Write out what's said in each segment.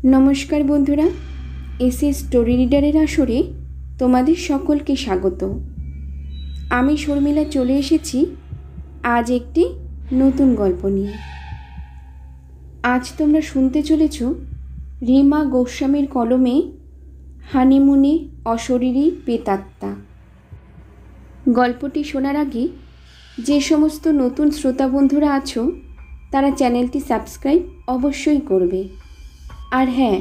নমস্কার বন্ধুরা, SA story রিডারের আসরে তোমাদের সকলকে স্বাগত। আমি শর্মিলা চলে এসেছি আজ একটি নতুন গল্প নিয়ে। আজ তোমরা শুনতে চলেছ রিমা গোস্বামীর কলমে হানিমুনে অশরীরী প্রেতাত্মা। গল্পটি শোনার আগে যে সমস্ত নতুন শ্রোতা বন্ধুরা আছো তারা চ্যানেলটি সাবস্ক্রাইব অবশ্যই করবে। আর হ্যাঁ,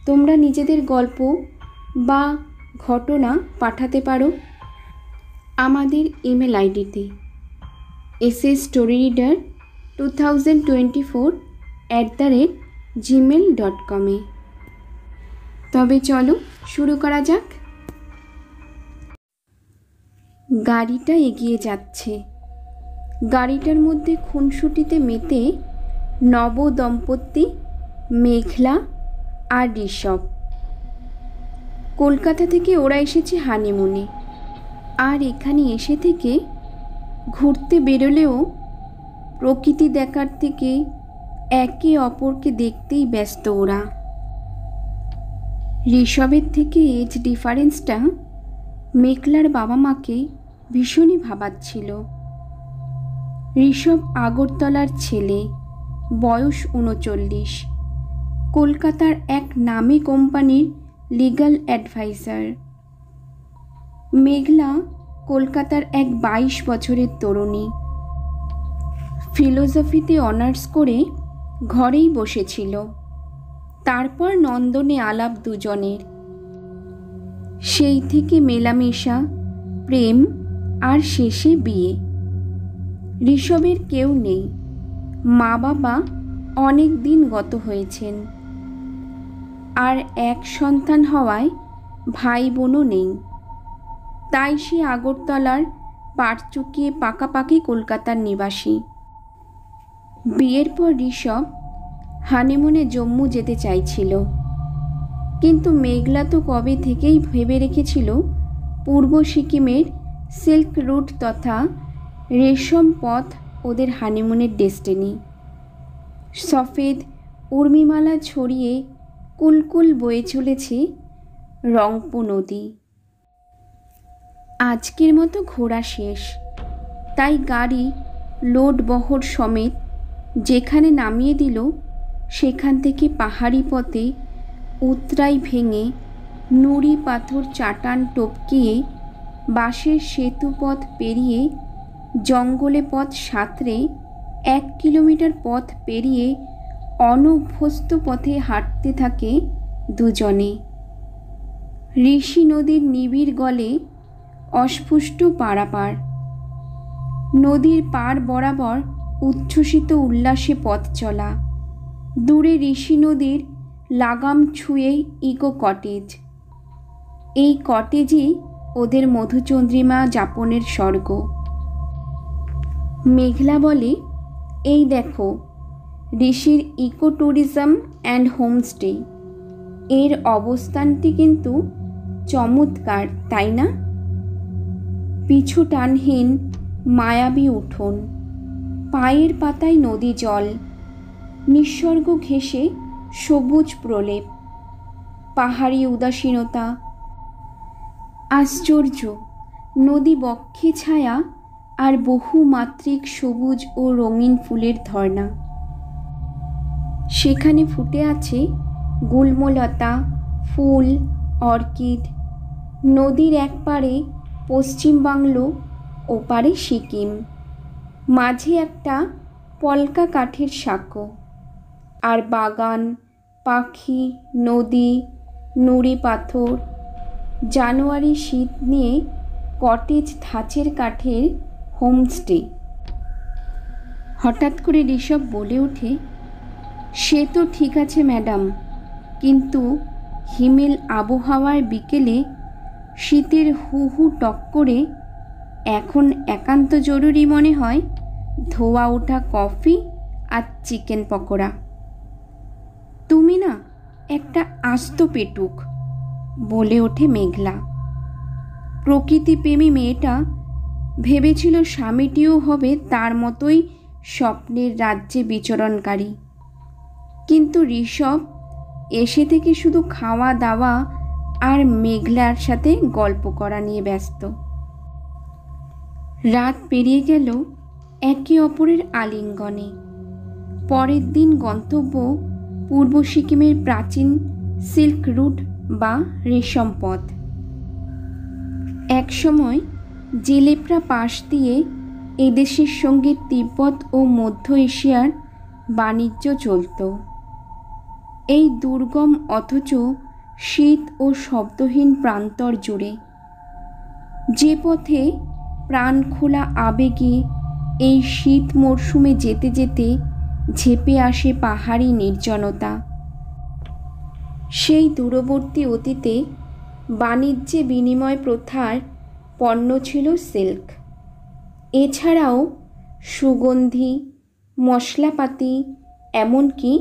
তোমরা নিজেদের গল্প বা ঘটনা পাঠাতে পারো আমাদের ইমেল আইডিতে sastoryreader2024@gmail.com। তবে চলো শুরু করা যাক। গাড়িটা এগিয়ে যাচ্ছে। গাড়িটার মধ্যে খুনসুটিতে মেতে নবদম্পতি মেঘলা আর ঋষভ। কলকাতা থেকে ওরা এসেছে হানিমুনে, আর এখানে এসে থেকে ঘুরতে বেরোলেও প্রকৃতি দেখার থেকে একে অপরকে দেখতেই ব্যস্ত ওরা। ঋষভের থেকে এজ ডিফারেন্সটা মেঘলার বাবা মাকে ভীষণই ভাবাচ্ছিল। ঋষভ আগরতলার ছেলে, বয়স 39, কলকাতার এক নামী কোম্পানির লিগ্যাল অ্যাডভাইজার। মেঘলা কলকাতার এক 22 বছরের তরুণী। ফিলোসফিতে অনার্স করে ঘরেই বসেছিল। তারপর নন্দনে আলাপ দুজনের। সেই থেকে মেলামেশা, প্রেম আর শেষে বিয়ে। ঋষভের কেউ নেই, মা বাবা অনেক দিন গত হয়েছেন, আর এক সন্তান হওয়ায় ভাই বোনও নেই। তাই সে আগরতলার পাড় চুকিয়ে পাকাপাকি কলকাতার নিবাসী। বিয়ের পর ঋষভ হানিমুনে জম্মু যেতে চাইছিল, কিন্তু মেঘলা তো কবে থেকেই ভেবে রেখেছিল পূর্ব সিকিমের সিল্ক রুট তথা রেশম পথ ওদের হানিমুনের ডেস্টিনি। সফেদ উর্মিমালা ছড়িয়ে কুলকুল বয়ে চলেছে রংপু নদী। আজকের মতো ঘোরা শেষ, তাই গাড়ি লোড বহর সমেত যেখানে নামিয়ে দিল সেখান থেকে পাহাড়ি পথে উতরাই ভেঙে নুড়ি পাথর চাটান টপকিয়ে বাঁশের সেতু পথ পেরিয়ে জঙ্গলে পথ সাঁতরে 1 কিলোমিটার পথ পেরিয়ে অনভ্যস্ত পথে হাঁটতে থাকে দুজনে। ঋষি নদীর নিবিড় গলে অস্ফুষ্ট পারাপার। নদীর পাড় বরাবর উচ্ছ্বসিত উল্লাসে পথ চলা। দূরে ঋষি নদীর লাগাম ছুঁয়ে ইকো কটেজ। এই কটেজই ওদের মধুচন্দ্রিমা যাপনের স্বর্গ। মেঘলা বলে, এই দেখো ঋষির ইকো ট্যুরিজম অ্যান্ড হোমস্টে। এর অবস্থানটি কিন্তু চমৎকার, তাই না? পিছু টানহীন মায়াবী উঠোন, পায়ের পাতায় নদী জল, নিঃসর্গ ঘেঁষে সবুজ প্রলেপ, পাহাড়ি উদাসীনতা। আশ্চর্য, নদী বক্ষে ছায়া আর বহুমাত্রিক সবুজ ও রঙিন ফুলের ধর্না। সেখানে ফুটে আছে গুল্মলতা, ফুল, অর্কিড। নদীর এক পারে পশ্চিমবাংলো, ওপারে সিকিম, মাঝে একটা পলকা কাঠের সাঁকো। আর বাগান, পাখি, নদী, নুড়ি পাথর। জানুয়ারি শীত নিয়ে কটেজ ধাঁচের কাঠের হোমস্টে। হঠাৎ করে ঋষভ বলে ওঠে, সে তো ঠিক আছে ম্যাডাম, কিন্তু হিমেল আবহাওয়ার বিকেলে শীতের হু হু টক্করে এখন একান্ত জরুরি মনে হয় ধোয়া ওঠা কফি আর চিকেন পকোড়া। তুমি না একটা আস্ত পেটুক, বলে ওঠে মেঘলা। প্রকৃতিপ্রেমী মেয়েটা ভেবেছিল স্বামীটিও হবে তার মতোই স্বপ্নের রাজ্যে বিচরণকারী। কিন্তু ঋষভ এসে থেকে শুধু খাওয়া দাওয়া আর মেঘলার সাথে গল্প করা নিয়ে ব্যস্ত। রাত পেরিয়ে গেল একে অপরের আলিঙ্গনে। পরের দিন গন্তব্য পূর্ব সিকিমের প্রাচীন সিল্ক রুট বা রেশম পথ। একসময় জেলেপরা পাশ দিয়ে এদেশের সঙ্গে তিব্বত ও মধ্য এশিয়ার বাণিজ্য চলত। এই দুর্গম অথচ শীত ও শব্দহীন প্রান্তর জুড়ে, যে পথে প্রাণ খোলা আবেগে এই শীত মরশুমে যেতে যেতে ঝেঁপে আসে পাহাড়ি নির্জনতা, সেই দূরবর্তী অতীতে বাণিজ্যে বিনিময় প্রথার পণ্য ছিল সিল্ক। এছাড়াও সুগন্ধি, মশলাপাতি, এমনকি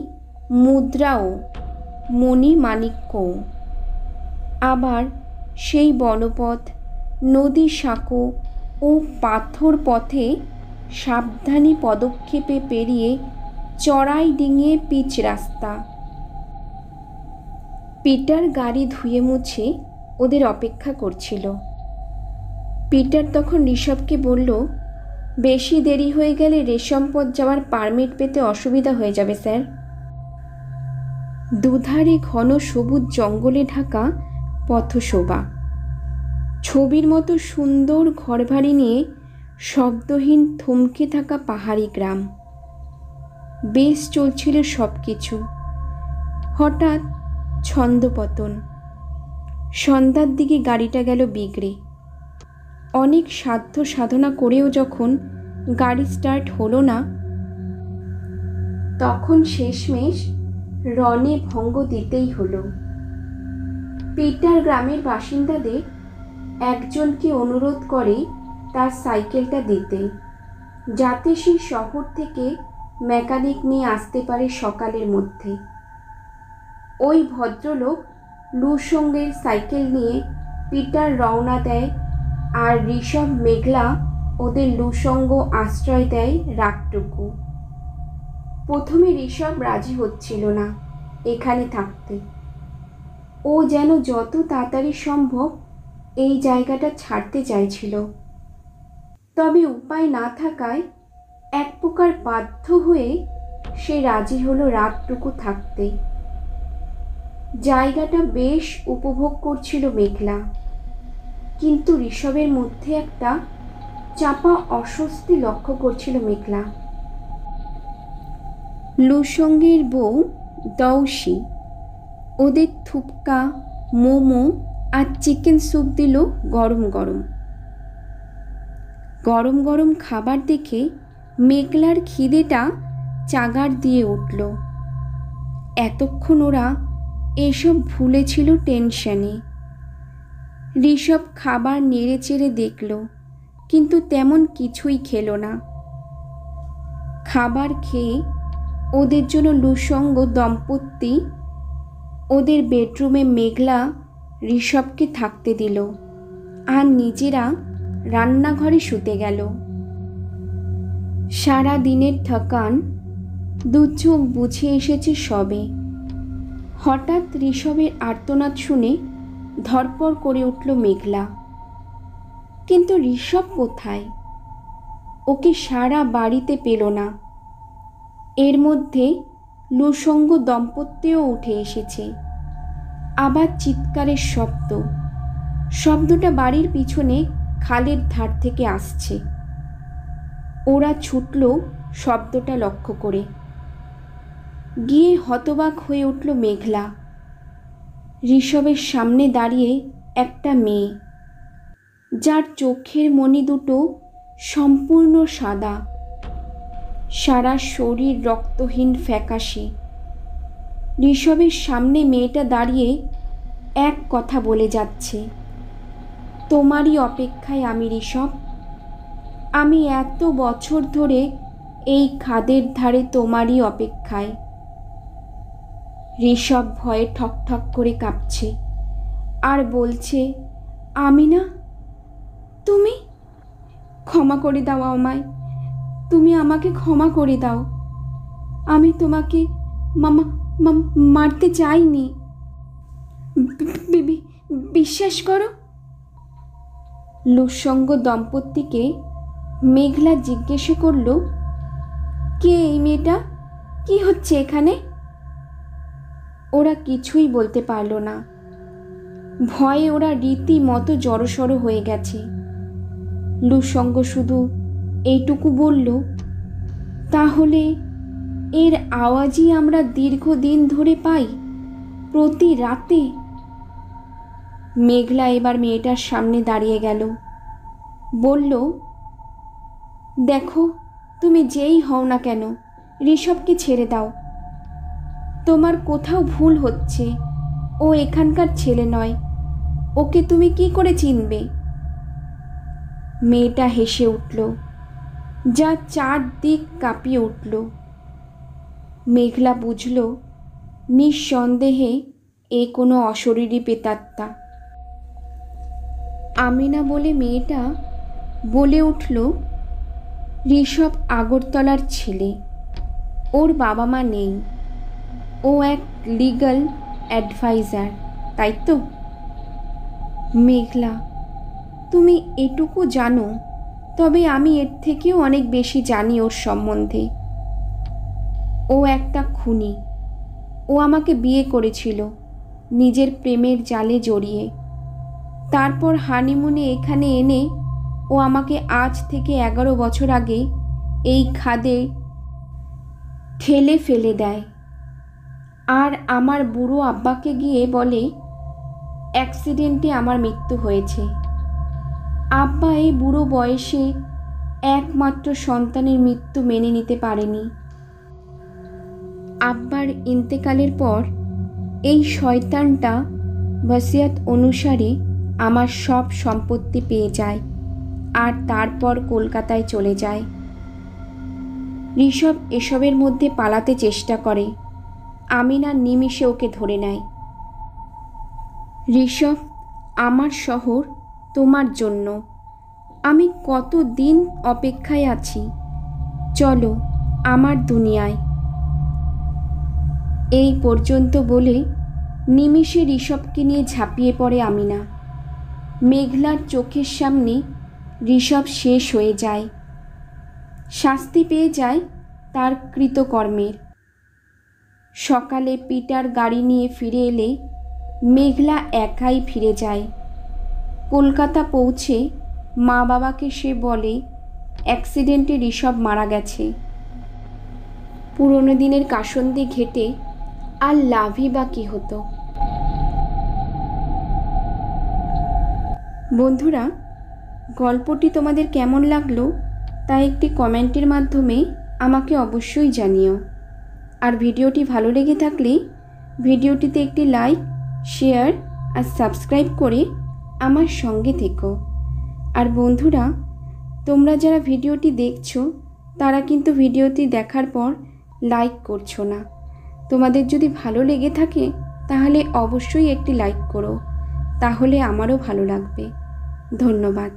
মুদ্রাও, মণি মাণিক্যও। আবার সেই বনপথ, নদী সাঁকো ও পাথর পথে সাবধানী পদক্ষেপে পেরিয়ে চড়াই ডিঙিয়ে পিচ রাস্তা। পিটার গাড়ি ধুয়ে মুছে ওদের অপেক্ষা করছিল। পিটার তখন ঋষভকে বলল, বেশি দেরি হয়ে গেলে রেশম পথ যাওয়ার পারমিট পেতে অসুবিধা হয়ে যাবে স্যার। দুধারে ঘন সবুজ জঙ্গলে ঢাকা পথশোভা, ছবির মতো সুন্দর ঘরবাড়ি নিয়ে শব্দহীন থমকে থাকা পাহাড়ি গ্রাম। বেশ চলছিল সব কিছু। হঠাৎ ছন্দপতন। সন্ধ্যার দিকে গাড়িটা গেল বিগড়ে। অনেক সাধ্য সাধনা করেও যখন গাড়ি স্টার্ট হলো না, তখন শেষমেশ রনে ভঙ্গ দিতেই হলো। পিটার গ্রামের বাসিন্দাদের একজনকে অনুরোধ করে তার সাইকেলটা দিতে, যাতে সে শহর থেকে মেকানিক নিয়ে আসতে পারে সকালের মধ্যে। ওই ভদ্রলোক লুসঙ্গের সাইকেল নিয়ে পিটার রওনা দেয়, আর ঋষভ মেঘলা ওদের লুসঙ্গ আশ্রয় দেয় রাতটুকু। প্রথমে ঋষভ রাজি হচ্ছিল না এখানে থাকতে। ও যেন যত তাড়াতাড়ি সম্ভব এই জায়গাটা ছাড়তে চাইছিল। তবে উপায় না থাকায় এক প্রকার বাধ্য হয়ে সে রাজি হলো রাতটুকু থাকতে। জায়গাটা বেশ উপভোগ করছিল মেঘলা, কিন্তু ঋষভের মধ্যে একটা চাপা অস্বস্তি লক্ষ্য করছিল মেঘলা। লুসঙ্গের বউ দৌসি ওদের থুপকা, মোমো আর চিকেন স্যুপ দিল গরম গরম। গরম গরম খাবার দেখে মেঘলার খিদেটা চাগার দিয়ে উঠল। এতক্ষণ ওরা এসব ভুলেছিল টেনশনে। ঋষভ খাবার নেড়ে চেড়ে দেখল, কিন্তু তেমন কিছুই খেলো না। খাবার খেয়ে ওদের জন্য লুসঙ্গ দম্পতি ওদের বেডরুমে মেঘলা ঋষভকে থাকতে দিল, আর নিজেরা রান্নাঘরে শুতে গেল। সারা দিনের থকান দু চোখ বুঝে এসেছে সবে। হঠাৎ ঋষভের আর্তনাদ শুনে ধরপড় করে উঠল মেঘলা। কিন্তু ঋষভ কোথায়? ওকে সারা বাড়িতে পেল না। এর মধ্যে লুসঙ্গ দম্পতিও উঠে এসেছে। আবার চিৎকারের শব্দ। শব্দটা বাড়ির পিছনে খালের ধার থেকে আসছে। ওরা ছুটল শব্দটা লক্ষ্য করে। গিয়ে হতবাক হয়ে উঠল মেঘলা। ঋষভের সামনে দাঁড়িয়ে একটা মেয়ে, যার চোখের মণি দুটো সম্পূর্ণ সাদা, সারা শরীর রক্তহীন ফ্যাকাশে। ঋষভের সামনে মেয়েটা দাঁড়িয়ে এক কথা বলে যাচ্ছে, তোমারই অপেক্ষায় আমি ঋষভ। আমি এত বছর ধরে এই খাদের ধারে তোমারই অপেক্ষায়। ঋষভ ভয়ে ঠকঠক করে কাঁপছে আর বলছে, আমি না, তুমি ক্ষমা করে দাও আমায়, তুমি আমাকে ক্ষমা করে দাও। আমি তোমাকে মারতে চাইনি। বিশ্বাস করো। লুসঙ্গ দম্পতিকে মেঘলা জিজ্ঞেস করল, কে এই মেয়েটা, কি হচ্ছে এখানে? ওরা কিছুই বলতে পারল না। ভয়ে ওরা রীতিমতো জড়সড় হয়ে গেছে। লুসঙ্গ শুধু এইটুকু বলল, তাহলে এর আওয়াজই আমরা দীর্ঘদিন ধরে পাই, প্রতি রাতে। মেঘলা এবার মেয়েটার সামনে দাঁড়িয়ে গেল, বলল, দেখো, তুমি যেই হও না কেন, ঋষভকে ছেড়ে দাও। তোমার কোথাও ভুল হচ্ছে, ও এখানকার ছেলে নয়, ওকে তুমি কি করে চিনবে? মেয়েটা হেসে উঠল, যা চারদিক কাঁপিয়ে উঠল। মেঘলা বুঝল, নিঃসন্দেহে এ কোনো অশরীরী প্রেতাত্মা। আমিনা বলে মেয়েটা বলে উঠল, ঋষভ আগরতলার ছেলে, ওর বাবা মা নেই, ও এক লিগ্যাল অ্যাডভাইজার, তাই তো? মেঘলা, তুমি এটুকু জানো, তবে আমি এর থেকেও অনেক বেশি জানি ওর সম্বন্ধে। ও একটা খুনি। ও আমাকে বিয়ে করেছিল নিজের প্রেমের জালে জড়িয়ে। তারপর হানিমুনে এখানে এনে ও আমাকে আজ থেকে 11 বছর আগে এই খাদে ঠেলে ফেলে দেয়, আর আমার বুড়ো আব্বাকে গিয়ে বলে অ্যাক্সিডেন্টে আমার মৃত্যু হয়েছে। আব্বা এই বুড়ো বয়সে একমাত্র সন্তানের মৃত্যু মেনে নিতে পারেনি। আব্বার ইন্তেকালের পর এই শয়তানটা ওসিয়ত অনুসারে আমার সব সম্পত্তি পেয়ে যায়, আর তারপর কলকাতায় চলে যায়। ঋষভ এসবের মধ্যে পালাতে চেষ্টা করে, আমিনা নিমিষে ওকে ধরে নেয়। ঋষভ, আমার শহর তোমার জন্য। আমি কতদিন অপেক্ষায় আছি, চলো আমার দুনিয়ায়। এই পর্যন্ত বলে নিমিষে ঋষভকে নিয়ে ঝাঁপিয়ে পড়ে আমিনা। মেঘলার চোখের সামনে ঋষভ শেষ হয়ে যায়, শাস্তি পেয়ে যায় তার কৃতকর্মের। সকালে পিটার গাড়ি নিয়ে ফিরে এলে মেঘলা একাই ফিরে যায়। কলকাতা পৌঁছে মা বাবাকে সে বলে অ্যাক্সিডেন্টে ঋষভ মারা গেছে। পুরনো দিনের কাসন্দি ঘেটে আর লাভই বা কী হতো। বন্ধুরা, গল্পটি তোমাদের কেমন লাগলো তা একটি কমেন্টের মাধ্যমে আমাকে অবশ্যই জানিও। আর ভিডিওটি ভালো লেগে থাকলে ভিডিওটিতে একটি লাইক, শেয়ার আর সাবস্ক্রাইব করে আমার সঙ্গে থেকো। আর বন্ধুরা, তোমরা যারা ভিডিওটি দেখছো তারা কিন্তু ভিডিওটি দেখার পর লাইক করছো না। তোমাদের যদি ভালো লেগে থাকে তাহলে অবশ্যই একটি লাইক করো, তাহলে আমারও ভালো লাগবে। ধন্যবাদ।